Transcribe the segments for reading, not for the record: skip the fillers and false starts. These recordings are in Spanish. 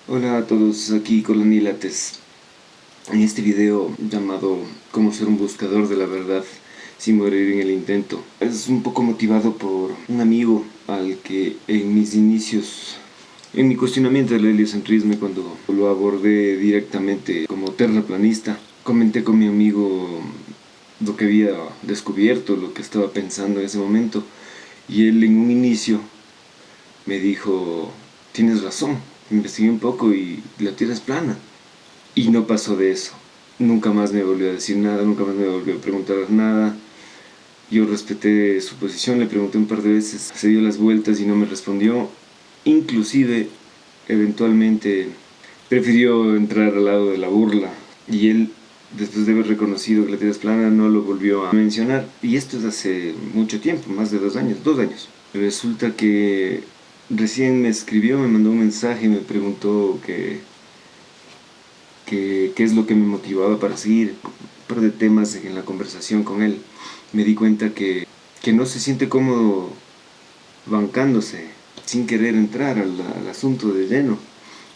Hola a todos, aquí Coloni Lates. En este video llamado "Cómo ser un buscador de la verdad sin morir en el intento", es un poco motivado por un amigo al que en mis inicios, en mi cuestionamiento del heliocentrismo, cuando lo abordé directamente como terraplanista, comenté con mi amigo lo que había descubierto, lo que estaba pensando en ese momento, y él en un inicio me dijo: tienes razón. Investigué un poco y la Tierra es plana. Y no pasó de eso. Nunca más me volvió a decir nada, nunca más me volvió a preguntar nada. Yo respeté su posición, le pregunté un par de veces, se dio las vueltas y no me respondió. Inclusive, eventualmente, prefirió entrar al lado de la burla. Y él, después de haber reconocido que la Tierra es plana, no lo volvió a mencionar. Y esto es hace mucho tiempo, más de 2 años, 2 años. Resulta que recién me escribió, me mandó un mensaje y me preguntó qué es lo que me motivaba para seguir. Un par de temas en la conversación con él. Me di cuenta que no se siente cómodo bancándose, sin querer entrar al asunto de lleno.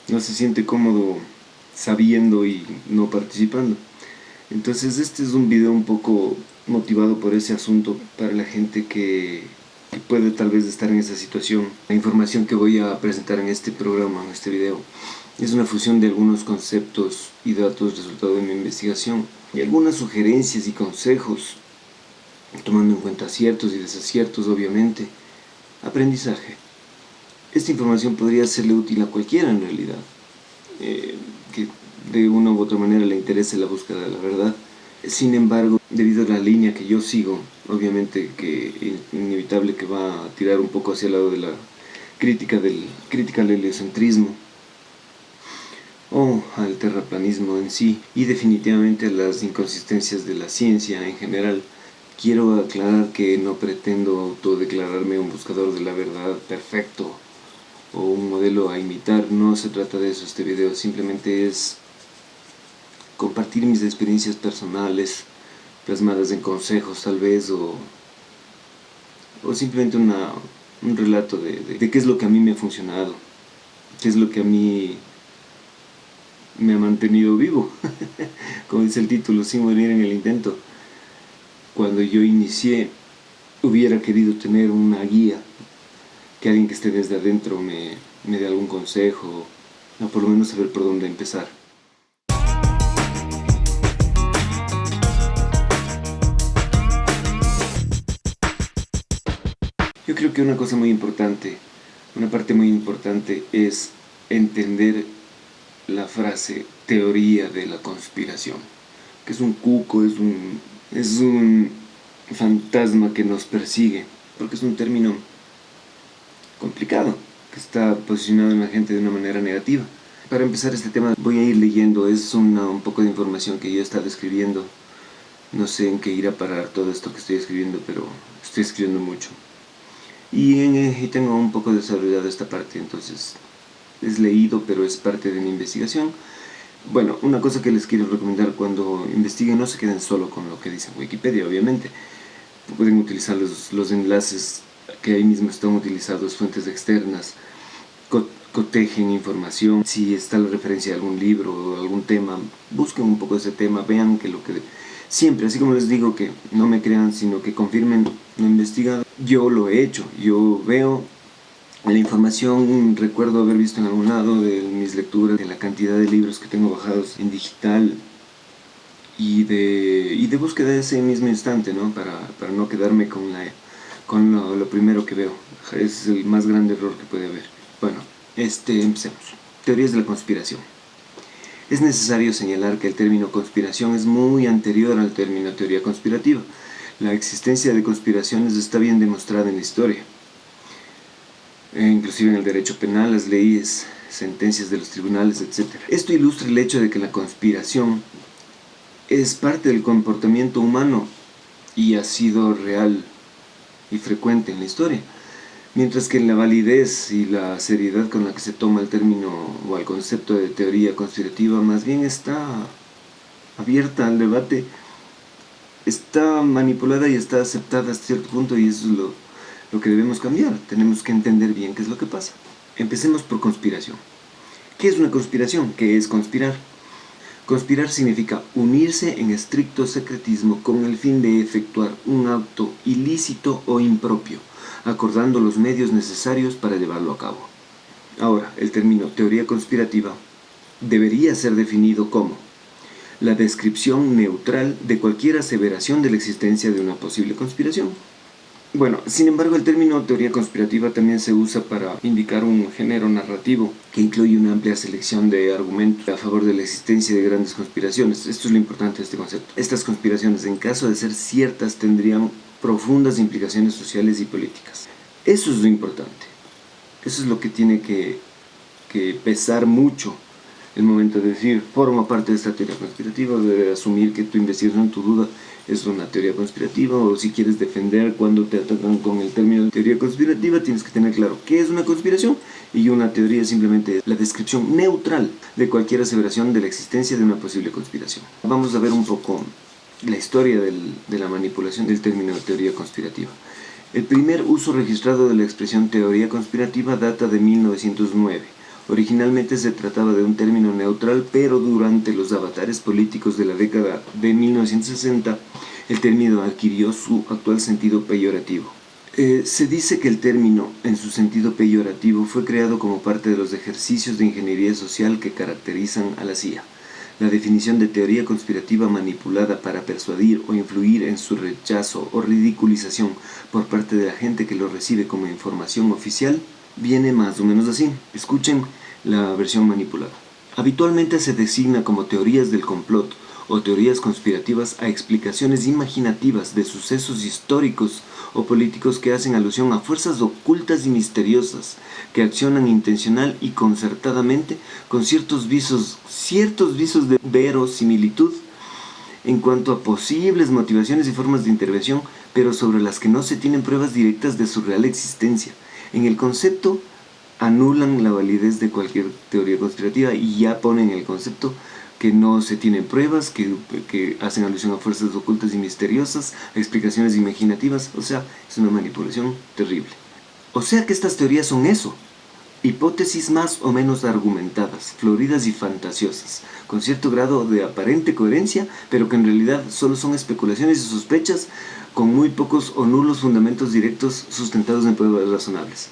No se siente cómodo sabiendo y no participando. Entonces este es un video un poco motivado por ese asunto para la gente que puede tal vez estar en esa situación. La información que voy a presentar en este programa, en este video, es una fusión de algunos conceptos y datos resultado de mi investigación y algunas sugerencias y consejos, tomando en cuenta aciertos y desaciertos, obviamente. Aprendizaje. Esta información podría serle útil a cualquiera en realidad, que de una u otra manera le interese la búsqueda de la verdad. Sin embargo, debido a la línea que yo sigo, obviamente que es inevitable que va a tirar un poco hacia el lado de la crítica al heliocentrismo o al terraplanismo en sí, y definitivamente a las inconsistencias de la ciencia en general. Quiero aclarar que no pretendo autodeclararme un buscador de la verdad perfecto o un modelo a imitar. No se trata de eso este video, simplemente es compartir mis experiencias personales plasmadas en consejos tal vez, o simplemente un relato de qué es lo que a mí me ha funcionado, qué es lo que a mí me ha mantenido vivo, como dice el título, sin morir en el intento. Cuando yo inicié, hubiera querido tener una guía, que alguien que esté desde adentro me dé algún consejo, o por lo menos saber por dónde empezar. Yo creo que una cosa muy importante, una parte muy importante, es entender la frase teoría de la conspiración, que es un cuco, es un fantasma que nos persigue, porque es un término complicado, que está posicionado en la gente de una manera negativa. Para empezar este tema voy a ir leyendo, es un poco de información que yo he estado escribiendo. No sé en qué irá a parar todo esto que estoy escribiendo, pero estoy escribiendo mucho. Y tengo un poco desarrollado esta parte, entonces es leído, pero es parte de mi investigación. Bueno, una cosa que les quiero recomendar: cuando investiguen, no se queden solo con lo que dice Wikipedia, obviamente. Pueden utilizar los enlaces que ahí mismo están utilizados, fuentes externas, cotejen información. Si está la referencia a algún libro o algún tema, busquen un poco de ese tema, vean que lo que siempre, así como les digo que no me crean, sino que confirmen lo investigado, yo lo he hecho. Yo veo la información, recuerdo haber visto en algún lado de mis lecturas, de la cantidad de libros que tengo bajados en digital y de búsqueda de ese mismo instante, ¿no? Para no quedarme con lo primero que veo. Es el más grande error que puede haber. Bueno, empecemos. Teorías de la conspiración. Es necesario señalar que el término conspiración es muy anterior al término teoría conspirativa. La existencia de conspiraciones está bien demostrada en la historia, inclusive en el derecho penal, las leyes, sentencias de los tribunales, etc. Esto ilustra el hecho de que la conspiración es parte del comportamiento humano y ha sido real y frecuente en la historia, mientras que la validez y la seriedad con la que se toma el término o el concepto de teoría conspirativa más bien está abierta al debate, está manipulada y está aceptada hasta cierto punto, y eso es lo que debemos cambiar. Tenemos que entender bien qué es lo que pasa. Empecemos por conspiración. ¿Qué es una conspiración? ¿Qué es conspirar? Conspirar significa unirse en estricto secretismo con el fin de efectuar un acto ilícito o impropio, acordando los medios necesarios para llevarlo a cabo. Ahora, el término teoría conspirativa debería ser definido como la descripción neutral de cualquier aseveración de la existencia de una posible conspiración. Bueno, sin embargo, el término teoría conspirativa también se usa para indicar un género narrativo que incluye una amplia selección de argumentos a favor de la existencia de grandes conspiraciones. Esto es lo importante de este concepto. Estas conspiraciones, en caso de ser ciertas, tendrían profundas implicaciones sociales y políticas. Eso es lo importante. Eso es lo que tiene que pesar mucho el momento de decir, forma parte de esta teoría conspirativa, de asumir que tu investigación, tu duda, es una teoría conspirativa, o si quieres defender cuando te atacan con el término de teoría conspirativa, tienes que tener claro qué es una conspiración, y una teoría es simplemente la descripción neutral de cualquier aseveración de la existencia de una posible conspiración. Vamos a ver un poco la historia de la manipulación del término de teoría conspirativa. El primer uso registrado de la expresión teoría conspirativa data de 1909. Originalmente se trataba de un término neutral, pero durante los avatares políticos de la década de 1960, el término adquirió su actual sentido peyorativo. Se dice que el término, en su sentido peyorativo, fue creado como parte de los ejercicios de ingeniería social que caracterizan a la CIA. La definición de teoría conspirativa manipulada para persuadir o influir en su rechazo o ridiculización por parte de la gente que lo recibe como información oficial viene más o menos así. Escuchen la versión manipulada. Habitualmente se designa como teorías del complot o teorías conspirativas a explicaciones imaginativas de sucesos históricos o políticos que hacen alusión a fuerzas ocultas y misteriosas que accionan intencional y concertadamente con ciertos visos de verosimilitud en cuanto a posibles motivaciones y formas de intervención, pero sobre las que no se tienen pruebas directas de su real existencia. En el concepto anulan la validez de cualquier teoría conspirativa y ya ponen el concepto que no se tienen pruebas, que hacen alusión a fuerzas ocultas y misteriosas, a explicaciones imaginativas. O sea, es una manipulación terrible. O sea que estas teorías son eso, hipótesis más o menos argumentadas, floridas y fantasiosas, con cierto grado de aparente coherencia, pero que en realidad solo son especulaciones y sospechas con muy pocos o nulos fundamentos directos sustentados en pruebas razonables.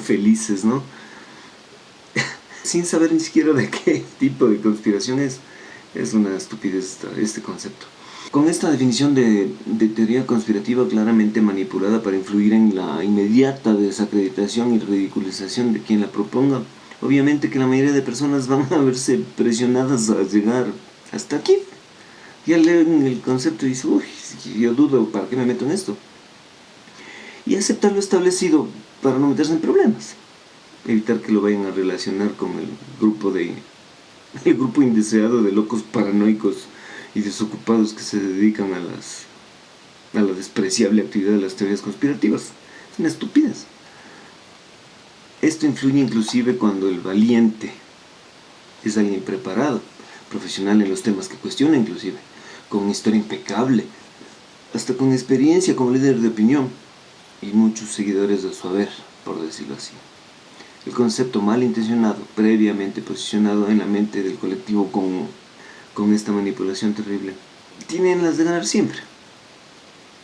Felices, ¿no? Sin saber ni siquiera de qué tipo de conspiración es una estupidez este concepto. Con esta definición de teoría conspirativa claramente manipulada para influir en la inmediata desacreditación y ridiculización de quien la proponga, obviamente que la mayoría de personas van a verse presionadas a llegar hasta aquí. Ya leen el concepto y dicen, uy, yo dudo, ¿para qué me meto en esto? Y aceptar lo establecido para no meterse en problemas. Evitar que lo vayan a relacionar con el grupo indeseado de locos paranoicos y desocupados que se dedican a la despreciable actividad de las teorías conspirativas. Es una estupidez. Esto influye inclusive cuando el valiente es alguien preparado, profesional en los temas que cuestiona inclusive, con una historia impecable, hasta con experiencia como líder de opinión y muchos seguidores de su haber, por decirlo así. El concepto malintencionado, previamente posicionado en la mente del colectivo con esta manipulación terrible, tienen las de ganar siempre.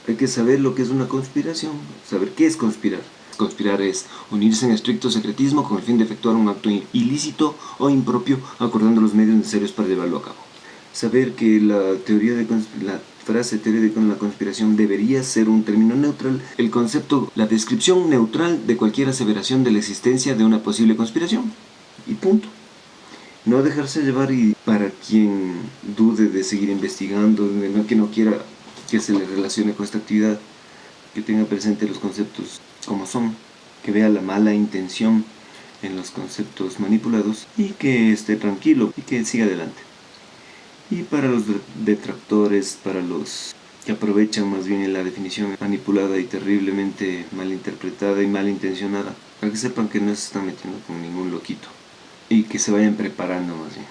Hay que saber lo que es una conspiración, saber qué es conspirar. Conspirar es unirse en estricto secretismo con el fin de efectuar un acto ilícito o impropio, acordando los medios necesarios para llevarlo a cabo. Saber que la frase teoría de la conspiración debería ser un término neutral, el concepto, la descripción neutral de cualquier aseveración de la existencia de una posible conspiración. Y punto. No dejarse llevar, y para quien dude de seguir investigando, que no quiera que se le relacione con esta actividad, que tenga presente los conceptos como son, que vea la mala intención en los conceptos manipulados y que esté tranquilo y que siga adelante. Y para los detractores, para los que aprovechan más bien la definición manipulada y terriblemente malinterpretada y malintencionada, para que sepan que no se están metiendo con ningún loquito y que se vayan preparando más bien,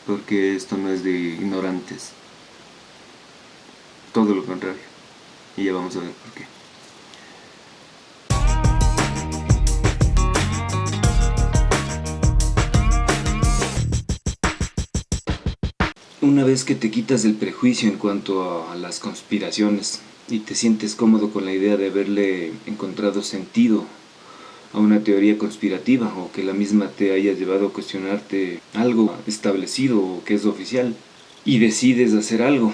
porque esto no es de ignorantes, todo lo contrario, y ya vamos a ver por qué. Una vez que te quitas el prejuicio en cuanto a las conspiraciones y te sientes cómodo con la idea de haberle encontrado sentido a una teoría conspirativa, o que la misma te haya llevado a cuestionarte algo establecido o que es oficial, y decides hacer algo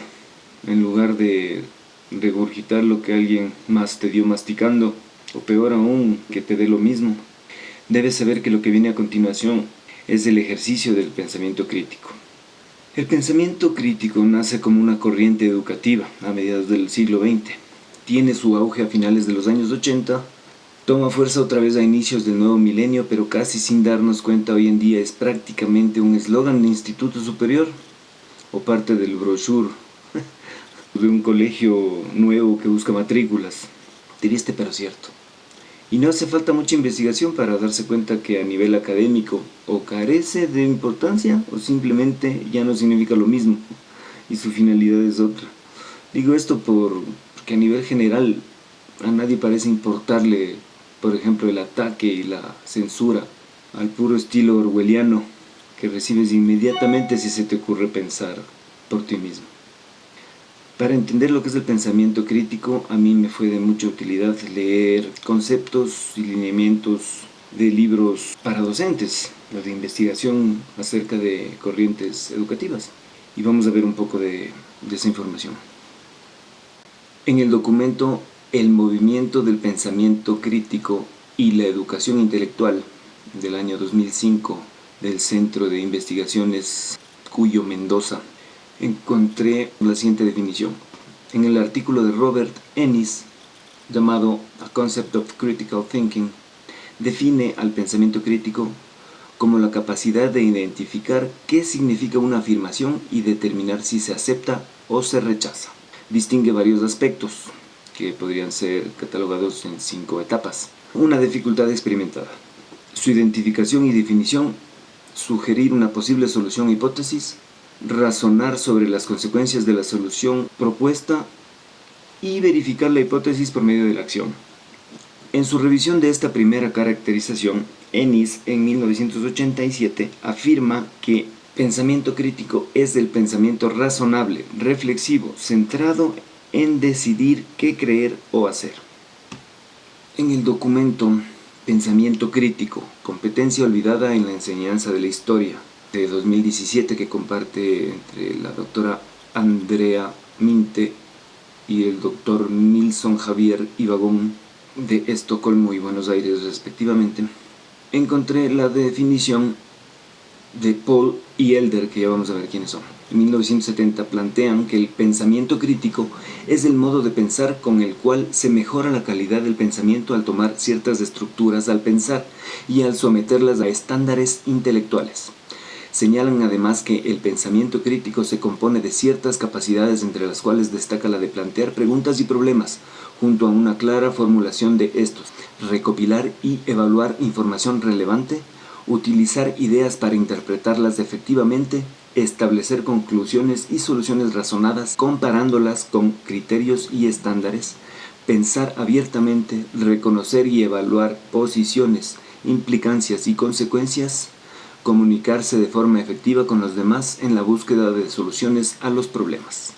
en lugar de regurgitar lo que alguien más te dio masticando, o peor aún, que te dé lo mismo, debes saber que lo que viene a continuación es el ejercicio del pensamiento crítico. El pensamiento crítico nace como una corriente educativa a mediados del siglo XX. Tiene su auge a finales de los años 80, toma fuerza otra vez a inicios del nuevo milenio, pero casi sin darnos cuenta hoy en día es prácticamente un eslogan de instituto superior o parte del brochure de un colegio nuevo que busca matrículas. Triste pero cierto. Y no hace falta mucha investigación para darse cuenta que a nivel académico o carece de importancia o simplemente ya no significa lo mismo y su finalidad es otra. Digo esto porque a nivel general a nadie parece importarle, por ejemplo, el ataque y la censura al puro estilo orwelliano que recibes inmediatamente si se te ocurre pensar por ti mismo. Para entender lo que es el pensamiento crítico, a mí me fue de mucha utilidad leer conceptos y lineamientos de libros para docentes, de investigación acerca de corrientes educativas. Y vamos a ver un poco de esa información. En el documento El movimiento del pensamiento crítico y la educación intelectual del año 2005 del Centro de Investigaciones Cuyo Mendoza, encontré la siguiente definición. En el artículo de Robert Ennis, llamado A Concept of Critical Thinking, define al pensamiento crítico como la capacidad de identificar qué significa una afirmación y determinar si se acepta o se rechaza. Distingue varios aspectos que podrían ser catalogados en 5 etapas. Una dificultad experimentada, su identificación y definición, sugerir una posible solución o hipótesis, razonar sobre las consecuencias de la solución propuesta y verificar la hipótesis por medio de la acción. En su revisión de esta primera caracterización, Ennis en 1987 afirma que pensamiento crítico es el pensamiento razonable, reflexivo, centrado en decidir qué creer o hacer. En el documento Pensamiento crítico, competencia olvidada en la enseñanza de la historia, de 2017, que comparte entre la doctora Andrea Minte y el doctor Nilsson Javier Ibagón de Estocolmo y Buenos Aires respectivamente, encontré la definición de Paul y Elder, que ya vamos a ver quiénes son. En 1970 plantean que el pensamiento crítico es el modo de pensar con el cual se mejora la calidad del pensamiento al tomar ciertas estructuras al pensar y al someterlas a estándares intelectuales. Señalan además que el pensamiento crítico se compone de ciertas capacidades, entre las cuales destaca la de plantear preguntas y problemas, junto a una clara formulación de estos, recopilar y evaluar información relevante, utilizar ideas para interpretarlas efectivamente, establecer conclusiones y soluciones razonadas comparándolas con criterios y estándares, pensar abiertamente, reconocer y evaluar posiciones, implicancias y consecuencias, comunicarse de forma efectiva con los demás en la búsqueda de soluciones a los problemas.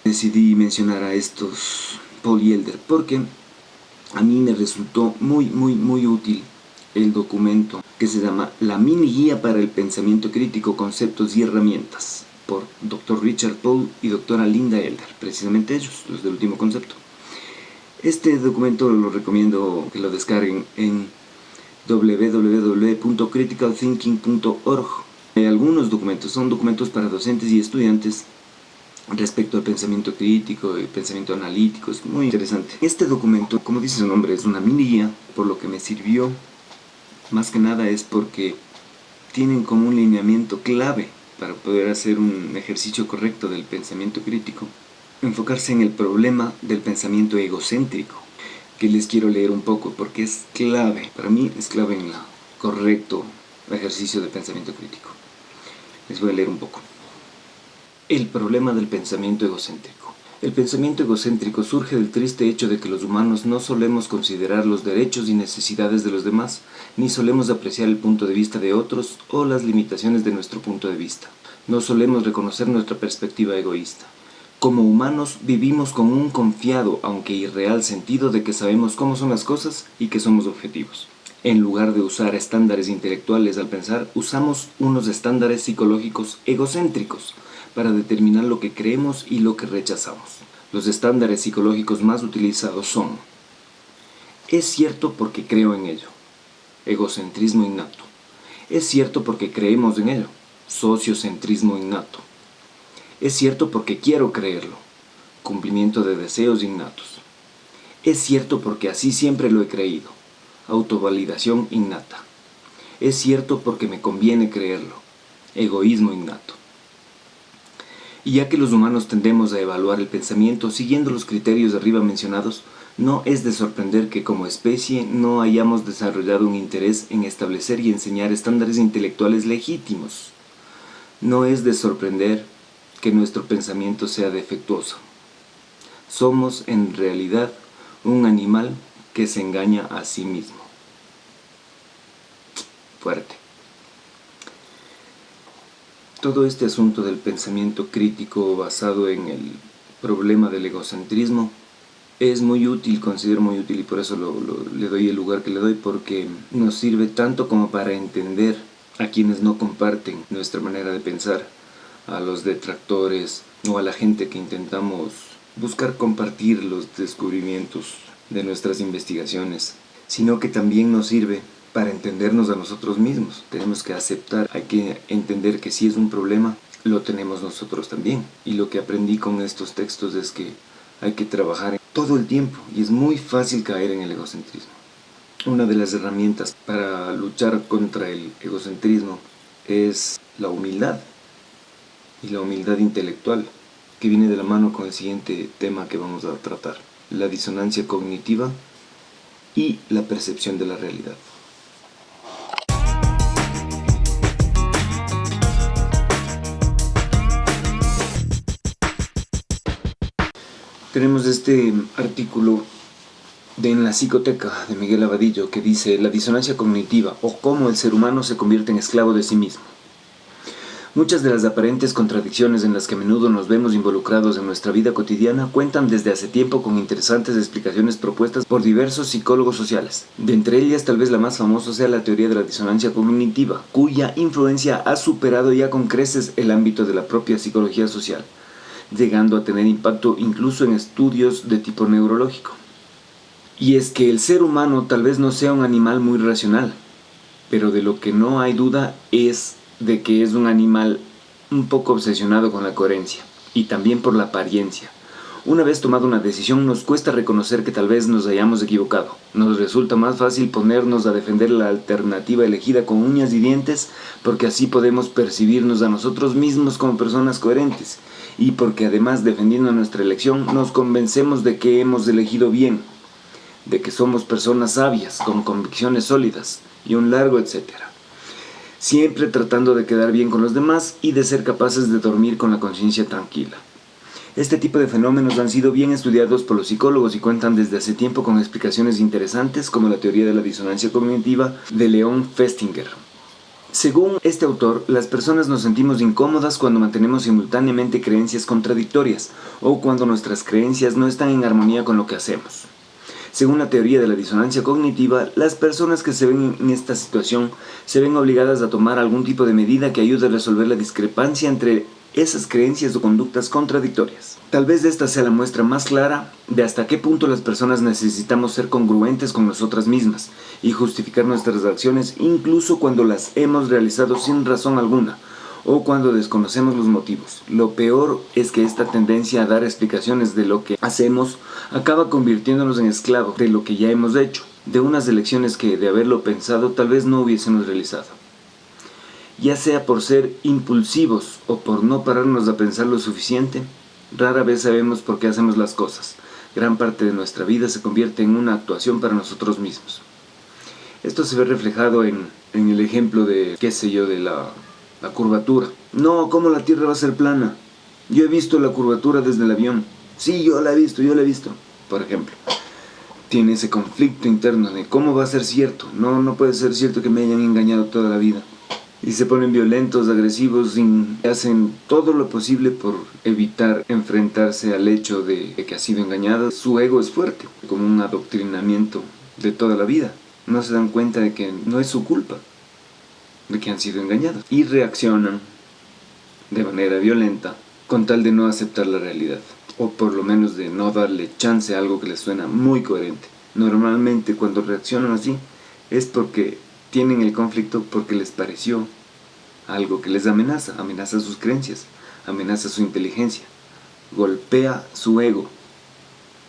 Decidí mencionar a estos Paul y Elder porque a mí me resultó muy útil el documento que se llama La mini guía para el pensamiento crítico, conceptos y herramientas, por Dr. Richard Paul y Dra. Linda Elder, precisamente ellos, los del último concepto. Este documento lo recomiendo que lo descarguen en www.criticalthinking.org. Hay algunos documentos, son documentos para docentes y estudiantes respecto al pensamiento crítico y pensamiento analítico, es muy interesante. Este documento, como dice su nombre, es una mini guía, por lo que me sirvió más que nada es porque tienen como un lineamiento clave para poder hacer un ejercicio correcto del pensamiento crítico, enfocarse en el problema del pensamiento egocéntrico, que les quiero leer un poco porque es clave, para mí es clave en el correcto ejercicio de pensamiento crítico. Les voy a leer un poco. El problema del pensamiento egocéntrico. El pensamiento egocéntrico surge del triste hecho de que los humanos no solemos considerar los derechos y necesidades de los demás, ni solemos apreciar el punto de vista de otros o las limitaciones de nuestro punto de vista. No solemos reconocer nuestra perspectiva egoísta. Como humanos vivimos con un confiado, aunque irreal, sentido de que sabemos cómo son las cosas y que somos objetivos. En lugar de usar estándares intelectuales al pensar, usamos unos estándares psicológicos egocéntricos para determinar lo que creemos y lo que rechazamos. Los estándares psicológicos más utilizados son: es cierto porque creo en ello, egocentrismo innato. Es cierto porque creemos en ello, sociocentrismo innato. Es cierto porque quiero creerlo, cumplimiento de deseos innatos. Es cierto porque así siempre lo he creído, autovalidación innata. Es cierto porque me conviene creerlo, egoísmo innato. Y ya que los humanos tendemos a evaluar el pensamiento siguiendo los criterios arriba mencionados, no es de sorprender que como especie no hayamos desarrollado un interés en establecer y enseñar estándares intelectuales legítimos. No es de sorprender que nuestro pensamiento sea defectuoso. Somos en realidad un animal que se engaña a sí mismo. Fuerte. Todo este asunto del pensamiento crítico basado en el problema del egocentrismo es muy útil, considero muy útil, y por eso le doy el lugar que le doy, porque nos sirve tanto como para entender a quienes no comparten nuestra manera de pensar, a los detractores o a la gente que intentamos buscar compartir los descubrimientos de nuestras investigaciones, sino que también nos sirve para entendernos a nosotros mismos. Tenemos que aceptar, hay que entender que si es un problema, lo tenemos nosotros también. Y lo que aprendí con estos textos es que hay que trabajar todo el tiempo y es muy fácil caer en el egocentrismo. Una de las herramientas para luchar contra el egocentrismo es la humildad, y la humildad intelectual, que viene de la mano con el siguiente tema que vamos a tratar: la disonancia cognitiva y la percepción de la realidad. Tenemos este artículo en la Psicoteca de Miguel Abadillo que dice: la disonancia cognitiva, o cómo el ser humano se convierte en esclavo de sí mismo. Muchas de las aparentes contradicciones en las que a menudo nos vemos involucrados en nuestra vida cotidiana cuentan desde hace tiempo con interesantes explicaciones propuestas por diversos psicólogos sociales. De entre ellas, tal vez la más famosa sea la teoría de la disonancia cognitiva, cuya influencia ha superado ya con creces el ámbito de la propia psicología social, llegando a tener impacto incluso en estudios de tipo neurológico. Y es que el ser humano tal vez no sea un animal muy racional, pero de lo que no hay duda es de que es un animal un poco obsesionado con la coherencia y también por la apariencia. Una vez tomada una decisión, nos cuesta reconocer que tal vez nos hayamos equivocado. Nos resulta más fácil ponernos a defender la alternativa elegida con uñas y dientes, porque así podemos percibirnos a nosotros mismos como personas coherentes, y porque además, defendiendo nuestra elección, nos convencemos de que hemos elegido bien, de que somos personas sabias, con convicciones sólidas, y un largo etcétera. Siempre tratando de quedar bien con los demás y de ser capaces de dormir con la conciencia tranquila. Este tipo de fenómenos han sido bien estudiados por los psicólogos y cuentan desde hace tiempo con explicaciones interesantes, como la teoría de la disonancia cognitiva de Leon Festinger. Según este autor, las personas nos sentimos incómodas cuando mantenemos simultáneamente creencias contradictorias o cuando nuestras creencias no están en armonía con lo que hacemos. Según la teoría de la disonancia cognitiva, las personas que se ven en esta situación se ven obligadas a tomar algún tipo de medida que ayude a resolver la discrepancia entre esas creencias o conductas contradictorias. Tal vez esta sea la muestra más clara de hasta qué punto las personas necesitamos ser congruentes con nosotras mismas y justificar nuestras acciones incluso cuando las hemos realizado sin razón alguna o cuando desconocemos los motivos. Lo peor es que esta tendencia a dar explicaciones de lo que hacemos acaba convirtiéndonos en esclavos de lo que ya hemos hecho, de unas elecciones que, de haberlo pensado, tal vez no hubiésemos realizado. Ya sea por ser impulsivos o por no pararnos a pensar lo suficiente, rara vez sabemos por qué hacemos las cosas. Gran parte de nuestra vida se convierte en una actuación para nosotros mismos. Esto se ve reflejado en el ejemplo de, de la curvatura. No, ¿cómo la Tierra va a ser plana? Yo he visto la curvatura desde el avión. Sí, yo la he visto. Por ejemplo, tiene ese conflicto interno de cómo va a ser cierto. No puede ser cierto que me hayan engañado toda la vida. y se ponen violentos, agresivos, y hacen todo lo posible por evitar enfrentarse al hecho de que ha sido engañado. Su ego es fuerte, como un adoctrinamiento de toda la vida. No se dan cuenta de que no es su culpa, de que han sido engañados, y reaccionan de manera violenta con tal de no aceptar la realidad, o por lo menos de no darle chance a algo que les suena muy coherente. Normalmente cuando reaccionan así es porque tienen el conflicto, porque les pareció algo que les amenaza sus creencias, amenaza su inteligencia, golpea su ego.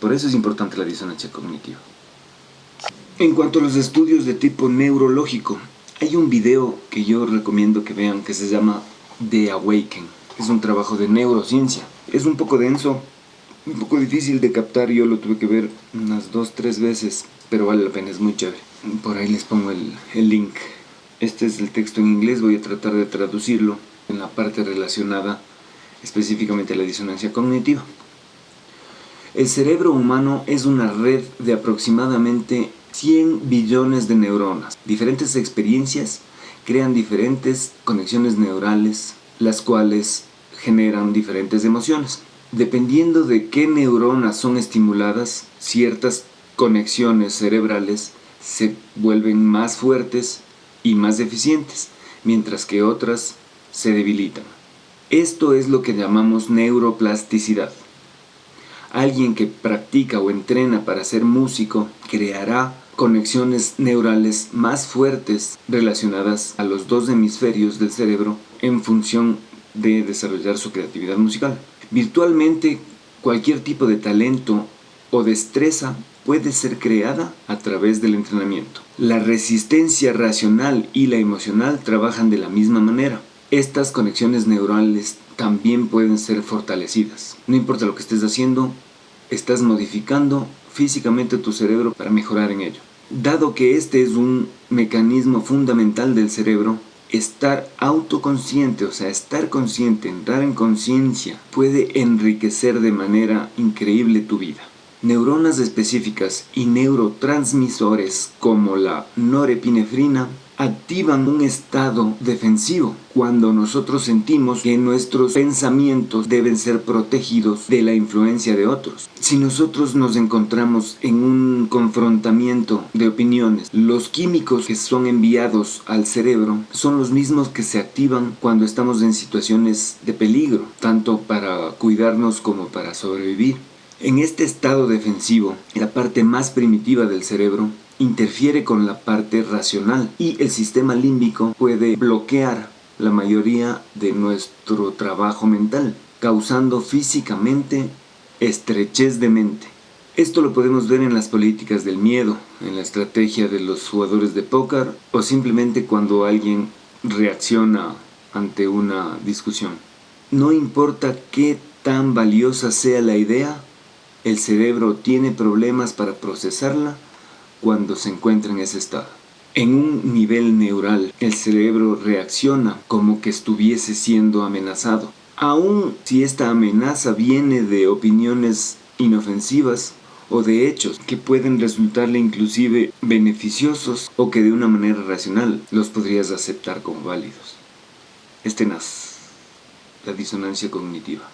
Por eso es importante la disonancia cognitiva. En cuanto a los estudios de tipo neurológico, hay un video que yo recomiendo que vean que se llama The Awaken. Es un trabajo de neurociencia. Es un poco denso, un poco difícil de captar. Yo lo tuve que ver unas 2-3 veces, pero vale la pena, es muy chévere. Por ahí les pongo el link. Este es el texto en inglés, voy a tratar de traducirlo en la parte relacionada específicamente a la disonancia cognitiva. El cerebro humano es una red de aproximadamente 100 billones de neuronas. Diferentes experiencias crean diferentes conexiones neurales, las cuales generan diferentes emociones. Dependiendo de qué neuronas son estimuladas, ciertas conexiones cerebrales se vuelven más fuertes y más eficientes, mientras que otras se debilitan. Esto es lo que llamamos neuroplasticidad. Alguien que practica o entrena para ser músico creará conexiones neurales más fuertes relacionadas a los dos hemisferios del cerebro en función de desarrollar su creatividad musical. Virtualmente cualquier tipo de talento o destreza puede ser creada a través del entrenamiento. La resistencia racional y la emocional trabajan de la misma manera. Estas conexiones neurales también pueden ser fortalecidas. No importa lo que estés haciendo, estás modificando físicamente tu cerebro para mejorar en ello. Dado que este es un mecanismo fundamental del cerebro, estar autoconsciente, o sea, estar consciente, entrar en conciencia, puede enriquecer de manera increíble tu vida. Neuronas específicas y neurotransmisores como la norepinefrina activan un estado defensivo cuando nosotros sentimos que nuestros pensamientos deben ser protegidos de la influencia de otros. Si nosotros nos encontramos en un confrontamiento de opiniones, los químicos que son enviados al cerebro son los mismos que se activan cuando estamos en situaciones de peligro, tanto para cuidarnos como para sobrevivir. En este estado defensivo, la parte más primitiva del cerebro interfiere con la parte racional y el sistema límbico puede bloquear la mayoría de nuestro trabajo mental, causando físicamente estrechez de mente. Esto lo podemos ver en las políticas del miedo, en la estrategia de los jugadores de póker o simplemente cuando alguien reacciona ante una discusión. No importa qué tan valiosa sea la idea, el cerebro tiene problemas para procesarla cuando se encuentra en ese estado. En un nivel neural, el cerebro reacciona como que estuviese siendo amenazado. Aun si esta amenaza viene de opiniones inofensivas o de hechos que pueden resultarle inclusive beneficiosos o que de una manera racional los podrías aceptar como válidos. Es tenaz, la disonancia cognitiva.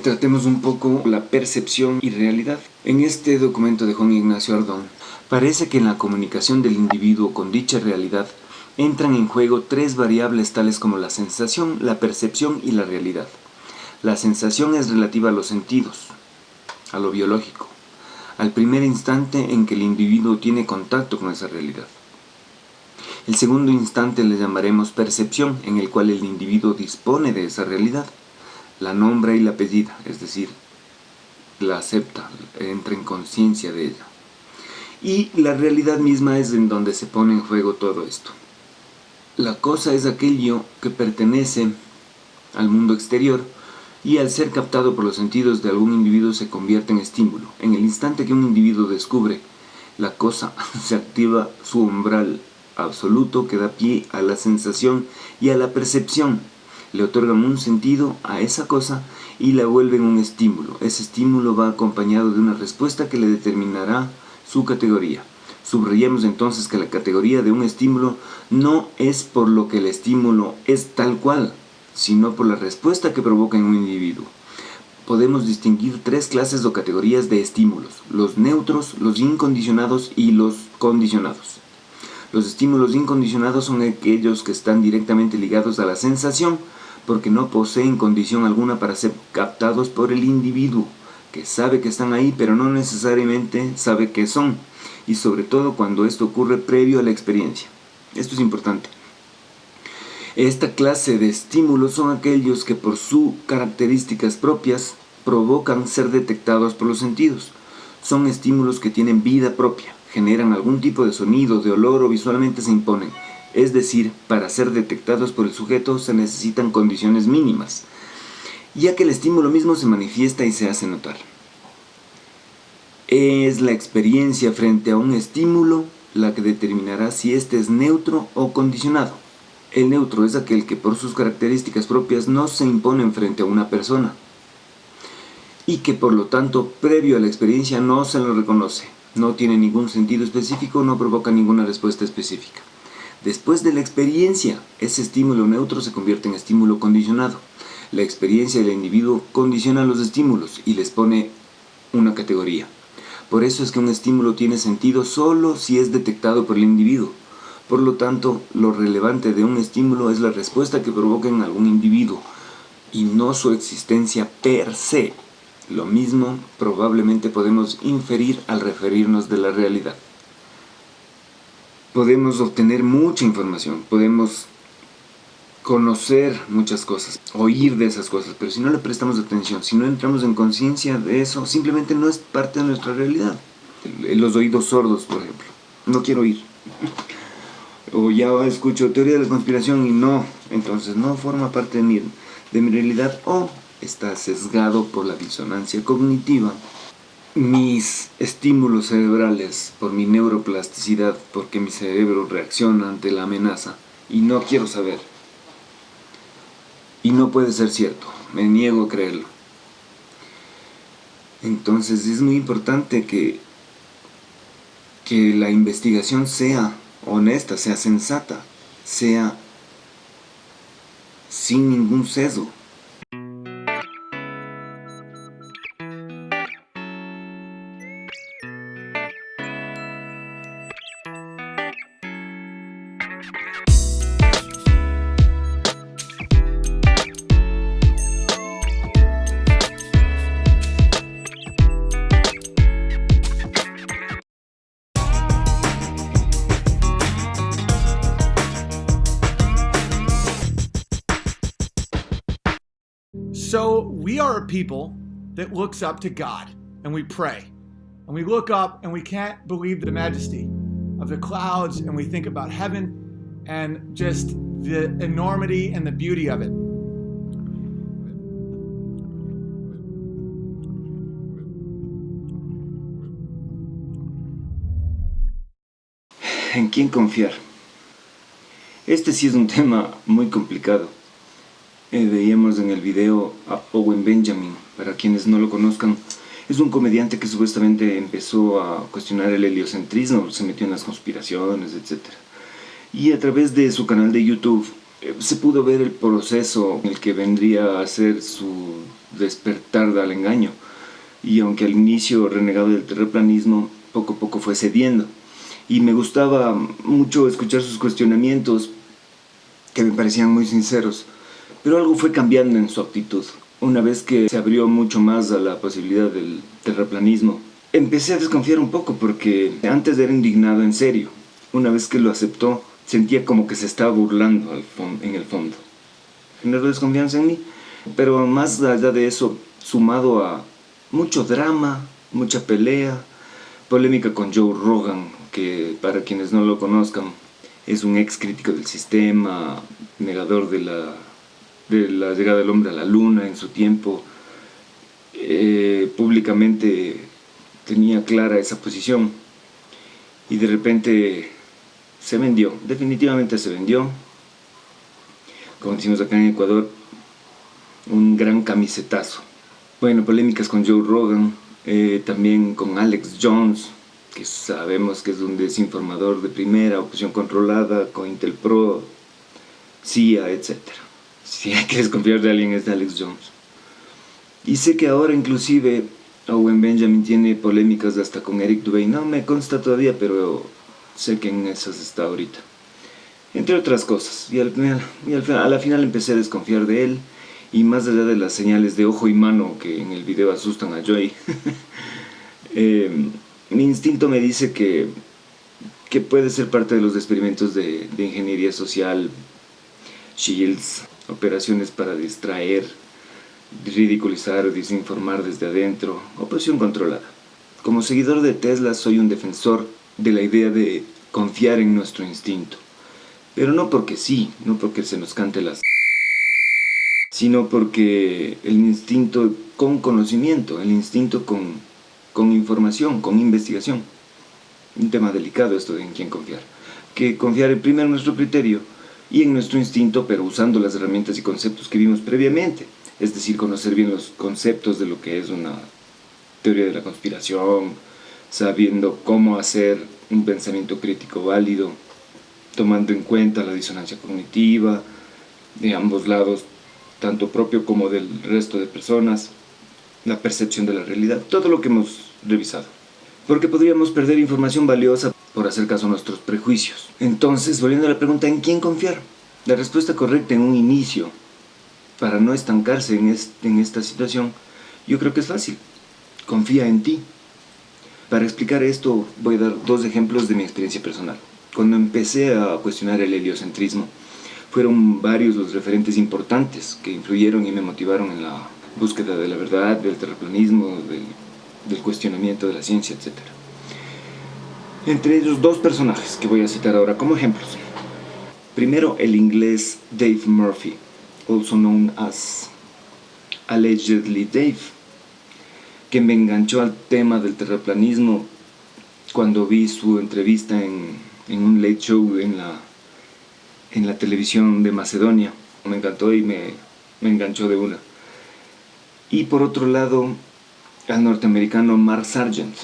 Tratemos un poco la percepción y realidad. En este documento de Juan Ignacio Ardón, parece que en la comunicación del individuo con dicha realidad entran en juego tres variables tales como la sensación, la percepción y la realidad. La sensación es relativa a los sentidos, a lo biológico, al primer instante en que el individuo tiene contacto con esa realidad. El segundo instante le llamaremos percepción, en el cual el individuo dispone de esa realidad. La nombra y la apellida, es decir, la acepta, entra en conciencia de ella. Y la realidad misma es en donde se pone en juego todo esto. La cosa es aquello que pertenece al mundo exterior y al ser captado por los sentidos de algún individuo se convierte en estímulo. En el instante que un individuo descubre la cosa, se activa su umbral absoluto que da pie a la sensación y a la percepción. Le otorgan un sentido a esa cosa y la vuelven un estímulo. Ese estímulo va acompañado de una respuesta que le determinará su categoría. Subrayemos entonces que la categoría de un estímulo no es por lo que el estímulo es tal cual, sino por la respuesta que provoca en un individuo. Podemos distinguir tres clases o categorías de estímulos: los neutros, los incondicionados y los condicionados. Los estímulos incondicionados son aquellos que están directamente ligados a la sensación, porque no poseen condición alguna para ser captados por el individuo, que sabe que están ahí pero no necesariamente sabe qué son, y sobre todo cuando esto ocurre previo a la experiencia. Esto es importante. Esta clase de estímulos son aquellos que por sus características propias provocan ser detectados por los sentidos. Son estímulos que tienen vida propia, generan algún tipo de sonido, de olor o visualmente se imponen. Es decir, para ser detectados por el sujeto se necesitan condiciones mínimas, ya que el estímulo mismo se manifiesta y se hace notar. Es la experiencia frente a un estímulo la que determinará si éste es neutro o condicionado. El neutro es aquel que por sus características propias no se impone frente a una persona y que por lo tanto previo a la experiencia no se lo reconoce, no tiene ningún sentido específico, no provoca ninguna respuesta específica. Después de la experiencia, ese estímulo neutro se convierte en estímulo condicionado. La experiencia del individuo condiciona los estímulos y les pone una categoría. Por eso es que un estímulo tiene sentido solo si es detectado por el individuo. Por lo tanto, lo relevante de un estímulo es la respuesta que provoca en algún individuo y no su existencia per se. Lo mismo probablemente podemos inferir al referirnos de la realidad. Podemos obtener mucha información, podemos conocer muchas cosas, oír de esas cosas, pero si no le prestamos atención, si no entramos en conciencia de eso, simplemente no es parte de nuestra realidad. Los oídos sordos, por ejemplo. No quiero oír. O ya escucho teoría de la conspiración y no, entonces no forma parte de mi realidad, o está sesgado por la disonancia cognitiva. Mis estímulos cerebrales, por mi neuroplasticidad, porque mi cerebro reacciona ante la amenaza y no quiero saber. Y no puede ser cierto, me niego a creerlo. Entonces es muy importante que la investigación sea honesta, sea sensata, sea sin ningún sesgo. So we are a people that looks up to God, and we pray. And we look up and we can't believe the majesty of the clouds, and we think about heaven and just the enormity and the beauty of it. ¿En quién confiar? Este sí es un tema muy complicado. Veíamos en el video a Owen Benjamin. Para quienes no lo conozcan, es un comediante que supuestamente empezó a cuestionar el heliocentrismo, se metió en las conspiraciones, etc. Y a través de su canal de YouTube se pudo ver el proceso en el que vendría a ser su despertar al engaño. Y aunque al inicio renegado del terraplanismo, poco a poco fue cediendo. Y me gustaba mucho escuchar sus cuestionamientos, que me parecían muy sinceros. Pero algo fue cambiando en su actitud. Una vez que se abrió mucho más a la posibilidad del terraplanismo, empecé a desconfiar un poco porque antes era indignado en serio. Una vez que lo aceptó, sentía como que se estaba burlando en el fondo. Generó desconfianza en mí. Pero más allá de eso, sumado a mucho drama, mucha pelea, polémica con Joe Rogan, que para quienes no lo conozcan, es un ex crítico del sistema, negador de la llegada del hombre a la luna en su tiempo. Públicamente tenía clara esa posición y de repente se vendió, definitivamente se vendió. Como decimos acá en Ecuador, un gran camisetazo. Bueno, polémicas con Joe Rogan, también con Alex Jones, que sabemos que es un desinformador de primera, oposición controlada, con Intel Pro, CIA, etc. Si hay que desconfiar de alguien es de Alex Jones. Y sé que ahora inclusive Owen Benjamin tiene polémicas hasta con Eric Dubay. No me consta todavía, pero sé que en esas está ahorita. Entre otras cosas. Y a la final empecé a desconfiar de él. Y más allá de las señales de ojo y mano que en el video asustan a Joy, mi instinto me dice que puede ser parte de los experimentos de ingeniería social, shields, operaciones para distraer, ridiculizar o desinformar desde adentro, oposición controlada. Como seguidor de Tesla soy un defensor de la idea de confiar en nuestro instinto, pero no porque sí, no porque se nos cante las, sino porque el instinto con conocimiento, el instinto con información, con investigación. Un tema delicado esto de en quién confiar. Que confiar primero en nuestro criterio y en nuestro instinto, pero usando las herramientas y conceptos que vimos previamente. Es decir, conocer bien los conceptos de lo que es una teoría de la conspiración, sabiendo cómo hacer un pensamiento crítico válido, tomando en cuenta la disonancia cognitiva de ambos lados, tanto propio como del resto de personas, la percepción de la realidad, todo lo que hemos revisado. Porque podríamos perder información valiosa por hacer caso a nuestros prejuicios. Entonces, volviendo a la pregunta, ¿en quién confiar? La respuesta correcta en un inicio, para no estancarse en esta situación, yo creo que es fácil. Confía en ti. Para explicar esto, voy a dar 2 ejemplos de mi experiencia personal. Cuando empecé a cuestionar el heliocentrismo, fueron varios los referentes importantes que influyeron y me motivaron en la búsqueda de la verdad, del terraplanismo, del cuestionamiento de la ciencia, etc. Entre ellos 2 personajes que voy a citar ahora como ejemplos. Primero, el inglés Dave Murphy, also known as Allegedly Dave, que me enganchó al tema del terraplanismo cuando vi su entrevista en un late show en la televisión de Macedonia. Me encantó y me enganchó de una. Y por otro lado, al norteamericano Mark Sargent,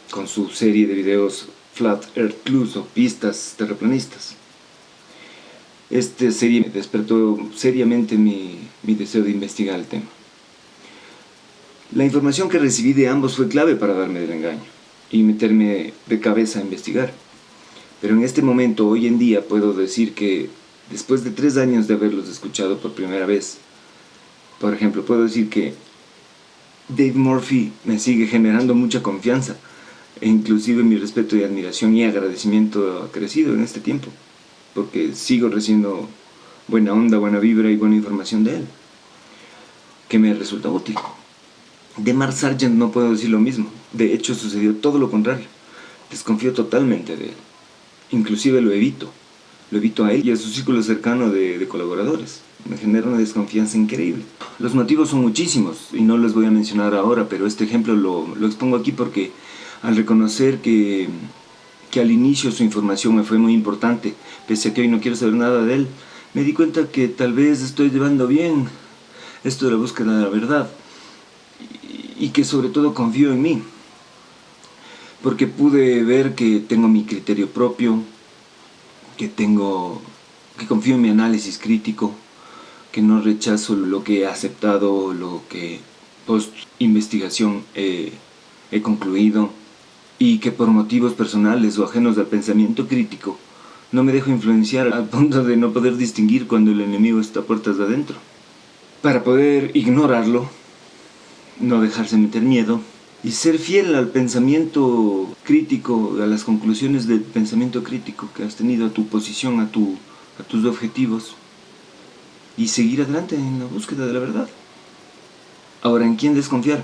con su serie de videos Flat Earth Clues o pistas terraplanistas. Esta serie me despertó seriamente mi deseo de investigar el tema. La información que recibí de ambos fue clave para darme del engaño y meterme de cabeza a investigar. Pero en este momento, hoy en día, puedo decir que después de 3 años de haberlos escuchado por primera vez, por ejemplo, puedo decir que Dave Murphy me sigue generando mucha confianza, e inclusive mi respeto y admiración y agradecimiento ha crecido en este tiempo, porque sigo recibiendo buena onda, buena vibra y buena información de él, que me resulta útil. De Mark Sargent no puedo decir lo mismo. De hecho, sucedió todo lo contrario. Desconfío totalmente de él. Inclusive lo evito a él y a su círculo cercano de colaboradores. Me genera una desconfianza increíble. Los motivos son muchísimos y no los voy a mencionar ahora, pero este ejemplo lo expongo aquí porque al reconocer que al inicio su información me fue muy importante, pese a que hoy no quiero saber nada de él, me di cuenta que tal vez estoy llevando bien esto de la búsqueda de la verdad y que sobre todo confío en mí, porque pude ver que tengo mi criterio propio, que confío en mi análisis crítico, que no rechazo lo que he aceptado, lo que post investigación he concluido, y que por motivos personales o ajenos al pensamiento crítico no me dejo influenciar al punto de no poder distinguir cuando el enemigo está a puertas de adentro. Para poder ignorarlo, no dejarse meter miedo y ser fiel al pensamiento crítico, a las conclusiones del pensamiento crítico que has tenido, a tu posición, a tus objetivos, y seguir adelante en la búsqueda de la verdad. Ahora, ¿en quién desconfiar?